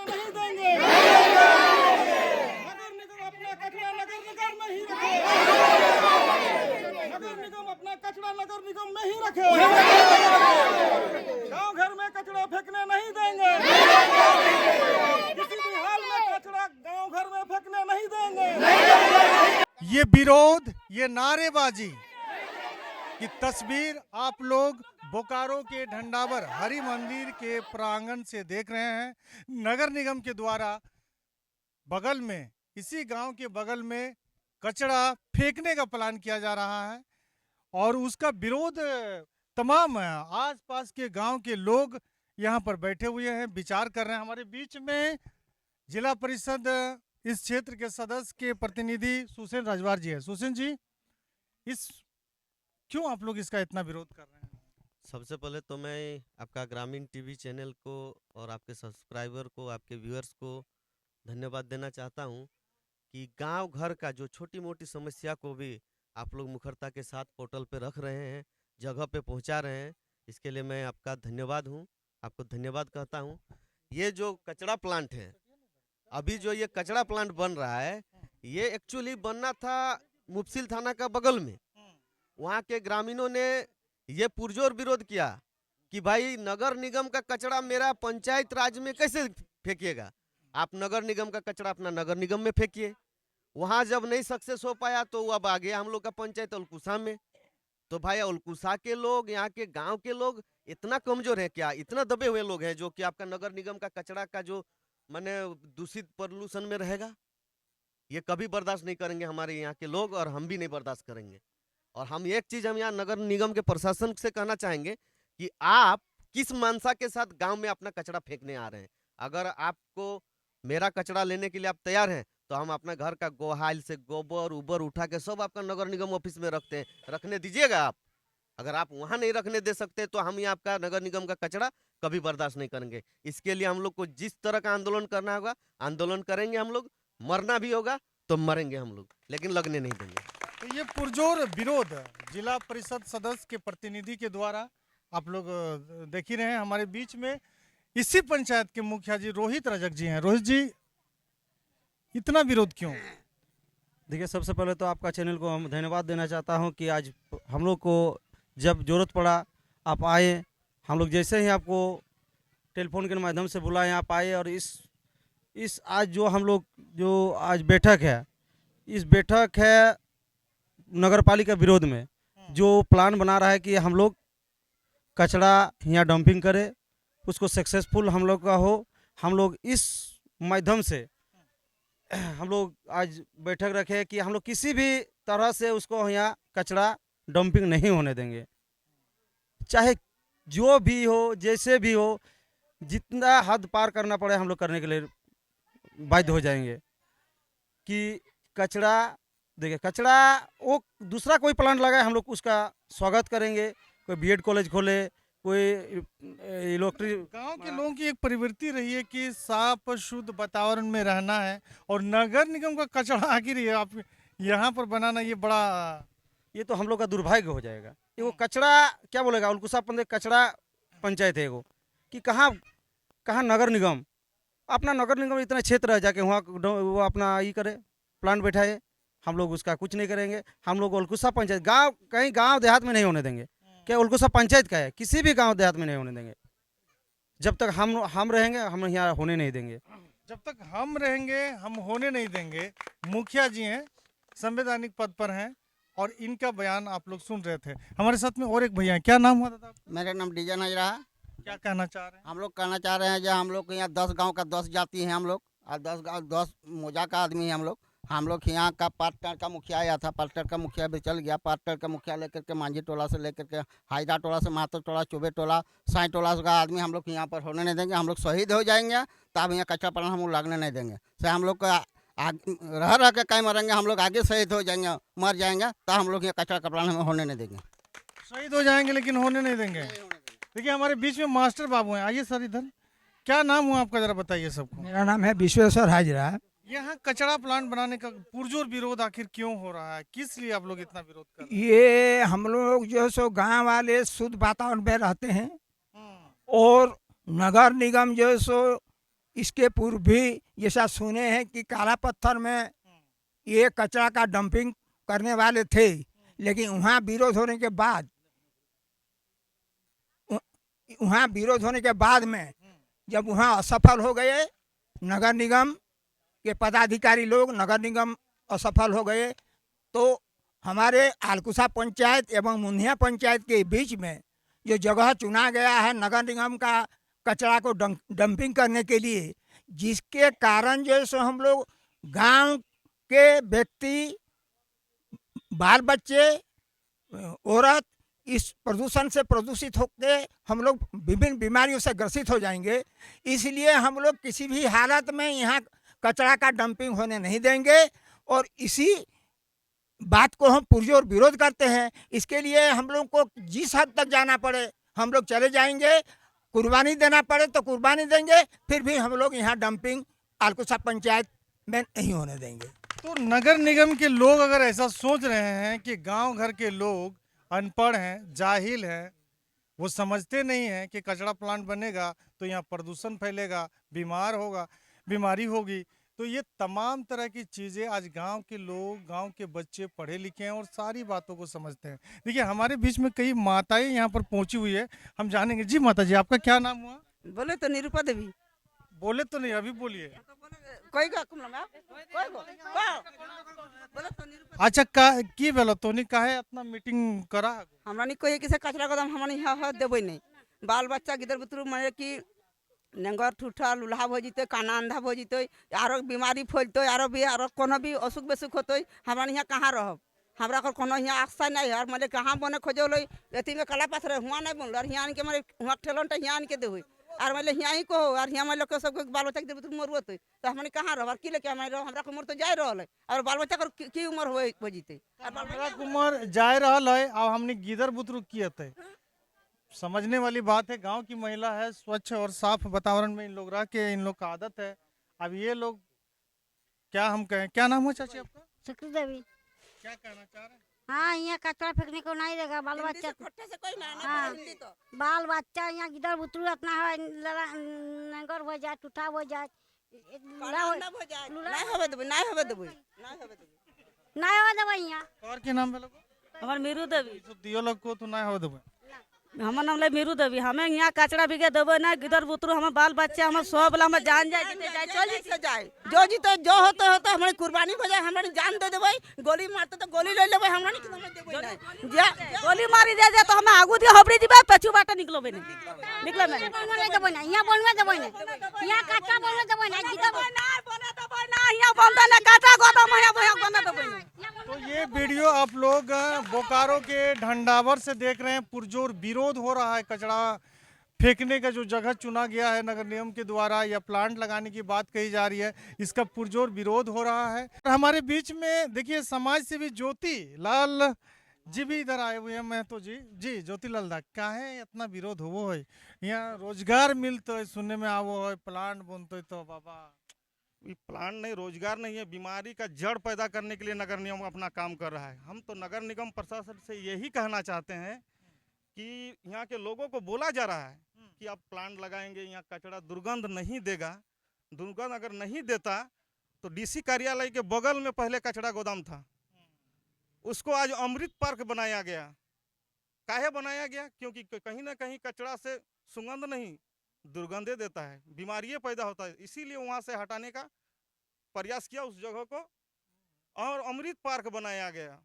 फेंकने नहीं देंगे। नगर निगम अपना कचरा नगर निगम में ही रखे। नगर निगम अपना कचरा नगर निगम में ही रखे। गांव घर में कचरा फेंकने नहीं देंगे। किसी भी हाल में कचरा गांव घर में फेंकने नहीं देंगे। ये विरोध, ये नारेबाजी की तस्वीर आप लोग बोकारो के ढंढावर हरि मंदिर के प्रांगण से देख रहे हैं। नगर निगम के द्वारा बगल में, इसी गांव के बगल में कचरा फेंकने का प्लान किया जा रहा है और उसका विरोध तमाम आसपास के गांव के लोग यहां पर बैठे हुए हैं, विचार कर रहे हैं। हमारे बीच में जिला परिषद इस क्षेत्र के सदस्य के प्रतिनिधि सुसेन राजवार जी है। सुसेन जी, क्यों आप लोग इसका इतना विरोध कर रहे हैं? सबसे पहले तो मैं आपका ग्रामीण टीवी चैनल को और आपके सब्सक्राइबर को, आपके व्यूअर्स को धन्यवाद देना चाहता हूं कि गांव घर का जो छोटी मोटी समस्या को भी आप लोग मुखरता के साथ पोर्टल पे रख रहे हैं, जगह पे पहुंचा रहे हैं। इसके लिए मैं आपका धन्यवाद हूं, आपको धन्यवाद कहता हूं। ये जो कचरा प्लांट है, अभी जो ये कचरा प्लांट बन रहा है, ये एक्चुअली बनना था मुफसिल थाना का बगल में। वहाँ के ग्रामीणों ने ये पुरजोर विरोध किया कि भाई नगर निगम का कचरा मेरा पंचायत राज में कैसे फेंकिएगा, आप नगर निगम का कचरा अपना नगर निगम में फेंकिए। वहाँ जब नहीं सक्सेस हो पाया तो अब आ गया हम लोग का पंचायत उलकुसा में। तो भाई उलकुसा के लोग, यहाँ के गांव के लोग इतना कमजोर है क्या, इतना दबे हुए लोग हैं जो कि आपका नगर निगम का कचरा का जो माने दूषित पॉल्यूशन में रहेगा? ये कभी बर्दाश्त नहीं करेंगे हमारे यहाँ के लोग, और हम भी नहीं बर्दाश्त करेंगे। और हम एक चीज हम यहाँ नगर निगम के प्रशासन से कहना चाहेंगे कि आप किस मानसा के साथ गांव में अपना कचरा फेंकने आ रहे हैं। अगर आपको मेरा कचरा लेने के लिए आप तैयार हैं तो हम अपना घर का गोहाइल से गोबर उबर उठा के सब आपका नगर निगम ऑफिस में रखते हैं, रखने दीजिएगा आप। अगर आप वहां नहीं रखने दे सकते तो हम यहाँ आपका नगर निगम का कचरा कभी बर्दाश्त नहीं करेंगे। इसके लिए हम लोग को जिस तरह का आंदोलन करना होगा आंदोलन करेंगे हम लोग, मरना भी होगा तो मरेंगे हम लोग, लेकिन लगने नहीं देंगे। तो ये पुरजोर विरोध जिला परिषद सदस्य के प्रतिनिधि के द्वारा आप लोग देख ही रहे हैं। हमारे बीच में इसी पंचायत के मुखिया जी रोहित रजक जी हैं। रोहित जी, इतना विरोध क्यों? देखिए, सबसे पहले तो आपका चैनल को हम धन्यवाद देना चाहता हूं कि आज हम लोग को जब ज़रूरत पड़ा आप आए। हम लोग जैसे ही आपको टेलीफोन के माध्यम से बुलाएं आप आए, और इस आज जो हम लोग जो आज बैठक है, इस बैठक है नगर पालिका विरोध में जो प्लान बना रहा है कि हम लोग कचरा यहाँ डंपिंग करें, उसको सक्सेसफुल हम लोग का हो। हम लोग इस माध्यम से हम लोग आज बैठक रखे कि हम लोग किसी भी तरह से उसको यहाँ कचरा डंपिंग नहीं होने देंगे, चाहे जो भी हो, जैसे भी हो, जितना हद पार करना पड़े हम लोग करने के लिए बाध्य हो जाएंगे। कि कचरा, देखिए कचरा वो दूसरा कोई प्लांट लगाए हम लोग उसका स्वागत करेंगे। कोई बीएड कॉलेज खोले, कोई इलेक्ट्रिक। गांव के लोगों की एक प्रवृत्ति रही है कि साफ शुद्ध वातावरण में रहना है, और नगर निगम का कचरा आखिर ये आप यहाँ पर बनाना, ये बड़ा, ये तो हम लोग का दुर्भाग्य हो जाएगा। ये वो कचरा क्या बोलेगा, उलकुसा पंचायत कचरा पंचायत है वो, कि कहाँ नगर निगम, अपना नगर निगम इतना क्षेत्र है जाके वहाँ वो अपना ये करे, प्लांट बैठाए। हम लोग उसका कुछ नहीं करेंगे। हम लोग उलकुसा पंचायत गांव, कहीं गांव देहात में नहीं होने देंगे। क्या उलकुसा पंचायत का है, किसी भी गांव देहात में नहीं होने देंगे। जब तक हम रहेंगे हम यहाँ होने नहीं देंगे। जब तक हम रहेंगे हम होने नहीं देंगे। मुखिया जी हैं, संवैधानिक पद पर हैं, और इनका बयान आप लोग सुन रहे थे। हमारे साथ में और एक भैया हैं, क्या नाम हुआ दादा? मेरा नाम डीजा नजरा है। क्या कहना चाह रहे हैं? हम लोग कहना चाह रहे हैं जो हम लोग के यहाँ 10 गांव का 10 जाति हैं हम लोग, और 10 गाँव 10 मोजा का आदमी है हम लोग। यहाँ का पार्टनर का मुखिया आया था, पार्टनर का मुखिया भी चल गया। पार्टनर का मुखिया लेकर के मांझी टोला से लेकर के हाईदा टोला से महतो टोला, चुबे टोला, साई टोला का आदमी हम लोग यहाँ पर होने नहीं देंगे। हम लोग शहीद हो जाएंगे तब यहाँ कच्चा पालन हम लोग लगने नहीं देंगे। से हम लोग का रह के कहीं मरेंगे, हम लोग आगे शहीद हो जाएंगे, मर जाएंगे, तब हम लोग यहाँ कचरा का पालन हम होने नहीं देंगे। शहीद हो जाएंगे लेकिन होने नहीं देंगे। देखिए हमारे बीच में मास्टर बाबू हैं, आइए सर इधर। क्या नाम हुआ आपका, जरा बताइए सबको। मेरा नाम है विश्वेश्वर हाजरा। यहाँ कचरा प्लांट बनाने का पुरजोर विरोध आखिर क्यों हो रहा है, किस लिए आप लोग इतना विरोध कर रहे हैं? ये हम लोग जो सो गांव वाले शुद्ध वातावरण में रहते हैं, और नगर निगम जो सो इसके पूर्व भी जैसा सुने हैं कि काला पत्थर में ये कचरा का डंपिंग करने वाले थे, लेकिन वहाँ विरोध होने के बाद में जब वहाँ असफल हो गए नगर निगम के पदाधिकारी लोग, नगर निगम असफल हो गए, तो हमारे आलकुशा पंचायत एवं मुन्निया पंचायत के बीच में जो जगह चुना गया है नगर निगम का कचरा को डंपिंग करने के लिए, जिसके कारण जो है सो हम लोग गांव के व्यक्ति, बाल बच्चे, औरत इस प्रदूषण से प्रदूषित होकर हम लोग विभिन्न बीमारियों से ग्रसित हो जाएंगे। इसलिए हम लोग किसी भी हालत में यहाँ कचरा का डंपिंग होने नहीं देंगे और इसी बात को हम पुरजोर विरोध करते हैं। इसके लिए हम लोग को जिस हद तक जाना पड़े हम लोग चले जाएंगे, कुर्बानी देना पड़े तो कुर्बानी देंगे, फिर भी हम लोग यहाँ डंपिंग आलकुशा पंचायत में नहीं होने देंगे। तो नगर निगम के लोग अगर ऐसा सोच रहे हैं कि गांव घर के लोग अनपढ़ हैं, जाहिल हैं, वो समझते नहीं हैं कि कचरा प्लांट बनेगा तो यहाँ प्रदूषण फैलेगा, बीमारी होगी, तो ये तमाम तरह की चीज़ें आज गांव के लोग, गांव के बच्चे पढ़े लिखे हैं और सारी बातों को समझते हैं। देखिए हमारे बीच में कई माताएं यहाँ पर पहुंची हुई है, हम जानेंगे। जी माता जी, आपका क्या नाम हुआ? बोले तो निरूपा देवी। बोले तो नहीं, अभी बोलिए। कोई को बोले तो निरूपा। अच्छा की बेलो तोनी काहे अपना मीटिंग करा? हमरा नहीं कोई किसे कचरा कदम हमरा यहाँ देवे नहीं। बाल बच्चा गिदर बुतरू माने कि नेंगर ठूठा लुल्हा हो जीते, काना अंधा हो जीते, आरो बीमारी फैलते, आरो कोनो भी असुख बेसुख होते, हमरा यहाँ कहाँ रहब? हमरा को कोनो यहाँ आस्था नहीं है। माने कहाँ बने खोजो लो एती में कला पत्थर हुआ नहीं बोल और यहाँ के मारे हुआ ठेलन तो यहाँ के देवे और माने यहाँ ही को और यहाँ माने लोग सब बाल बच्चा के बुतरू मरुत तो हमने कहाँ रहब? की लेके हमारे हमरा को उम्र तो जाए रहल है और बाल बच्चा को की उम्र हो जीते और बाल बच्चा उम्र जाए रहल है। अब हमने गिदर बुतरू किए समझने वाली बात है। गांव की महिला है, स्वच्छ और साफ वातावरण में इन लोग रह के इन लोग का आदत है। अब ये लोग क्या हम कहें, क्या नाम है चाची आपका? सुकृति देवी। क्या कहना चाह रहे हैं? हाँ, यहाँ कचरा फेंकने को नहीं देगा। बाल बच्चा से कोई ना हाँ, बाल बच्चा यहाँ गिदर बुतरू अपना है, नंगर हो जाए, टूटा हो जाए, नहीं होवे देबे यहाँ। और के नाम है? हमार मीरू देवी। तो दियो लोग को तो ना हो देबे। हमार नाम ले मीरू देवी। हमें यहाँ कचरा बिके देबे ना, गिदर बुतरू हमार बाल बच्चा हमार सब ला हमार जान जाए जीते जाए चल से जाए जो जीते जो होते हमारी कुर्बानी हो जाए, हमारी जान दे देबे। गोली मारते तो गोली ले लेबे, हमरा नहीं हमें देबे नहीं। गोली मारी दे तो हमें आगू दिया हबरी दिबे, पछू बाटा निकलोबे नहीं निकलो नहीं। बनवे देबो ना, यहाँ बनवे देबो ना, यहाँ कचरा बनवे देबो ना, गिदर यहाँ बनता ना कचरा गोदाम यहाँ बना देबे नहीं। तो ये वीडियो आप लोग बोकारो के ढंडावर से देख रहे हैं। पुरजोर विरोध हो रहा है कचरा फेंकने का जो जगह चुना गया है नगर निगम के द्वारा या प्लांट लगाने की बात कही जा रही है, इसका पुरजोर विरोध हो रहा है। हमारे बीच में देखिए समाज सेवी ज्योति लाल जी भी इधर आए हुए हैं। मैं तो जी ज्योति लाल दा क्या है इतना विरोध हो है? यहाँ रोजगार मिलता है, सुनने में आवो है, प्लांट बनते तो बाबा ये प्लांट नहीं, रोजगार नहीं है, बीमारी का जड़ पैदा करने के लिए नगर निगम अपना काम कर रहा है। हम तो नगर निगम प्रशासन से यही कहना चाहते हैं कि यहाँ के लोगों को बोला जा रहा है कि आप प्लांट लगाएंगे, यहाँ कचरा दुर्गंध नहीं देगा। दुर्गंध अगर नहीं देता तो डीसी कार्यालय के बगल में पहले कचरा गोदाम था, उसको आज अमृत पार्क बनाया गया। काहे बनाया गया? क्योंकि कहीं ना कहीं कचरा से सुगंध नहीं, दुर्गंधे देता है, बीमारियां पैदा होता है। इसीलिए वहां से हटाने का प्रयास किया उस जगह को और अमृत पार्क बनाया गया।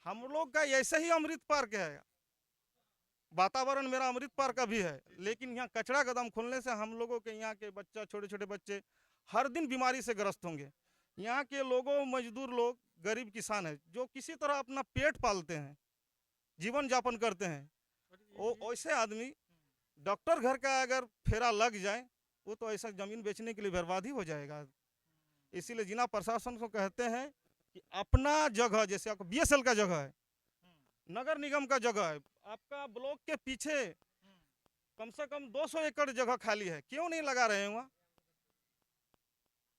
हम लोग का ऐसे ही अमृत पार्क है, वातावरण मेरा अमृत पार्क का भी है, लेकिन यहाँ कचरा गोदाम खोलने से हम लोगों के यहाँ के बच्चा, छोटे छोटे बच्चे हर दिन बीमारी से ग्रस्त होंगे। यहाँ के लोगों, मजदूर लोग, गरीब किसान है जो किसी तरह अपना पेट पालते हैं, जीवन यापन करते हैं, वो ऐसे आदमी डॉक्टर घर का अगर फेरा लग जाए वो तो ऐसा जमीन बेचने के लिए बर्बाद ही हो जाएगा। इसीलिए जिला प्रशासन को कहते हैं कि अपना जगह, जैसे आपको बीएसएल का जगह है, नगर निगम का जगह है, आपका ब्लॉक के पीछे कम से कम 200 एकड़ जगह खाली है, क्यों नहीं लगा रहे हैं वहाँ?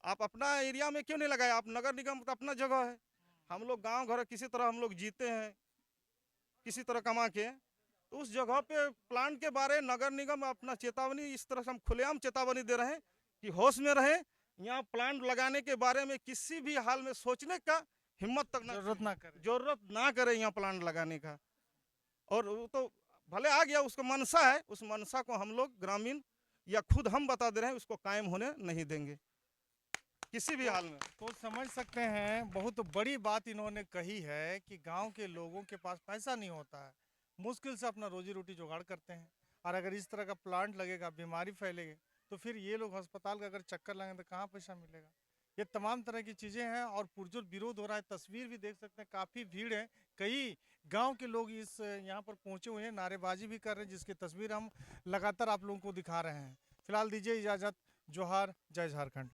आप अपना एरिया में क्यों नहीं लगाए? आप नगर निगम का अपना जगह है। हम लोग गांव घर किसी तरह हम लोग जीते हैं, किसी तरह कमा के, तो उस जगह पे प्लांट के बारे नगर निगम अपना चेतावनी, इस तरह से हम खुलेआम चेतावनी दे रहे हैं कि होश में रहे, यहाँ प्लांट लगाने के बारे में किसी भी हाल में सोचने का हिम्मत तक जरूरत ना करे यहाँ प्लांट लगाने का। और वो तो भले आ गया, उसका मनसा है, उस मनसा को हम लोग ग्रामीण या खुद हम बता दे रहे हैं, उसको कायम होने नहीं देंगे किसी भी हाल में। तो समझ सकते हैं, बहुत बड़ी बात इन्होंने कही है कि गांव के लोगों के पास पैसा नहीं होता है, मुश्किल से अपना रोजी रोटी जुगाड़ करते हैं, और अगर इस तरह का प्लांट लगेगा, बीमारी फैलेगी, तो फिर ये लोग अस्पताल का अगर चक्कर लगाएंगे तो कहाँ पैसा मिलेगा। ये तमाम तरह की चीज़ें हैं और पुरजोर विरोध हो रहा है। तस्वीर भी देख सकते हैं, काफ़ी भीड़ है, कई गांव के लोग इस यहाँ पर पहुँचे हुए हैं, नारेबाजी भी कर रहे हैं, जिसकी तस्वीर हम लगातार आप लोगों को दिखा रहे हैं। फिलहाल दीजिए इजाज़त, जोहार, जय झारखंड।